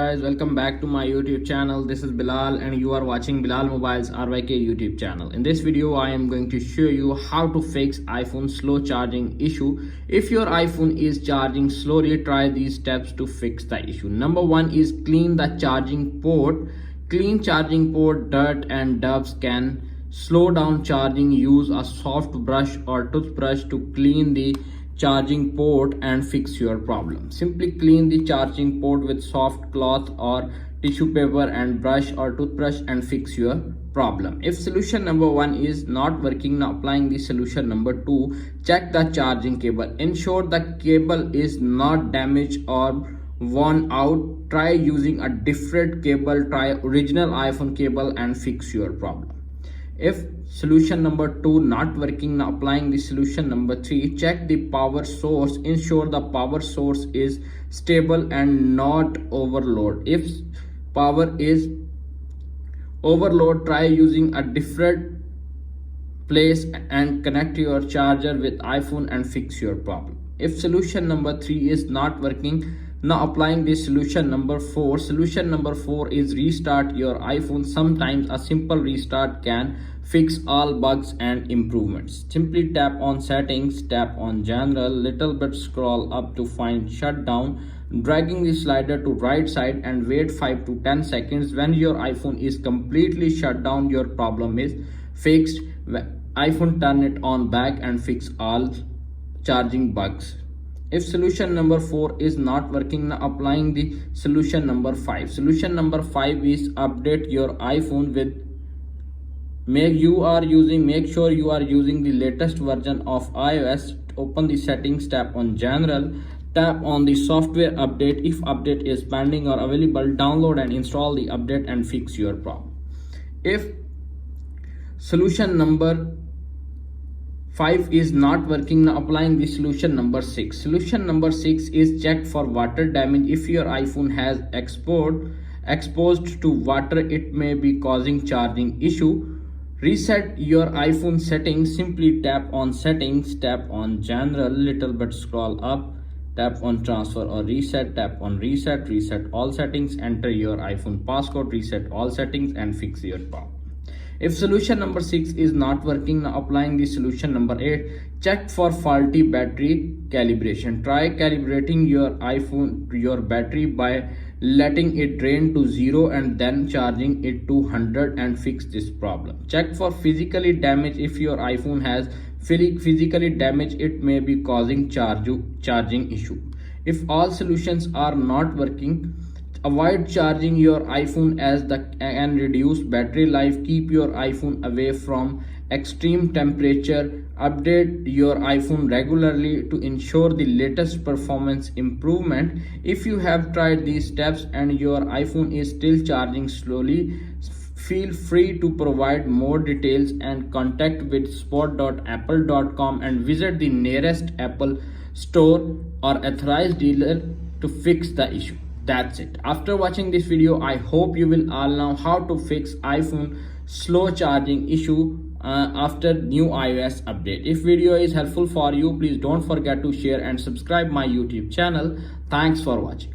guys, welcome back to my YouTube channel. This is Bilal and you are watching Bilal Mobiles RYK YouTube channel. In this video I am going to show you how to fix iPhone slow charging issue. If your iPhone is charging slowly, try these steps to fix the issue. Number 1 is clean the charging port. Clean charging port, dirt and dust can slow down charging. Use a soft brush or toothbrush to clean the charging port and fix your problem. Simply clean the charging port with soft cloth or tissue paper and brush or toothbrush and fix your problem. If solution number 1 is not working, now applying the solution number 2. Check the charging cable. Ensure the cable is not damaged or worn out. Try using a different cable. Try original iPhone cable and fix your problem. If solution number 2 not working, now applying the solution number 3. Check the power source. Ensure the power source is stable and not overload. If power is overload, try using a different place and connect your charger with iPhone and fix your problem. If solution number 3 is not working, now applying the solution number 4. Solution number 4 is restart your iPhone. Sometimes a simple restart can fix all bugs and improvements. Simply tap on settings, tap on general, little bit scroll up to find shutdown, dragging the slider to right side and wait 5 to 10 seconds. When your iPhone is completely shut down, your problem is fixed. iPhone turn it on back and fix all charging bugs. If solution number 4 is not working, now applying the solution number 5. Solution number 5 is update your iPhone with make sure you are using the latest version of iOS. Open the settings, tap on general, tap on the software update. If update is pending or available, download and install the update and fix your problem. If solution number 5 is not working, now applying the solution number 6. Solution number 6 is check for water damage. If your iPhone has exposed to water, it may be causing charging issue. Reset your iPhone settings. Simply tap on settings, tap on general, little bit scroll up, tap on transfer or reset, tap on reset, reset all settings, enter your iPhone passcode, reset all settings and fix your problem. If solution number 6 is not working, now applying the solution number 8. Check for faulty battery calibration. Try calibrating your iPhone, your battery by letting it drain to 0 and then charging it to 100 and fix this problem. Check for physically damage. If your iPhone has physically damaged, it may be causing charging issue. If all solutions are not working, avoid charging your iPhone and reduce battery life. Keep your iPhone away from extreme temperature. Update your iPhone regularly to ensure the latest performance improvement. If you have tried these steps and your iPhone is still charging slowly, feel free to provide more details and contact with support.apple.com and visit the nearest Apple store or authorized dealer to fix the issue. That's it. After watching this video, I hope you will all know how to fix iPhone slow charging issue after new iOS update. If video is helpful for you, please don't forget to share and subscribe my YouTube channel. Thanks for watching.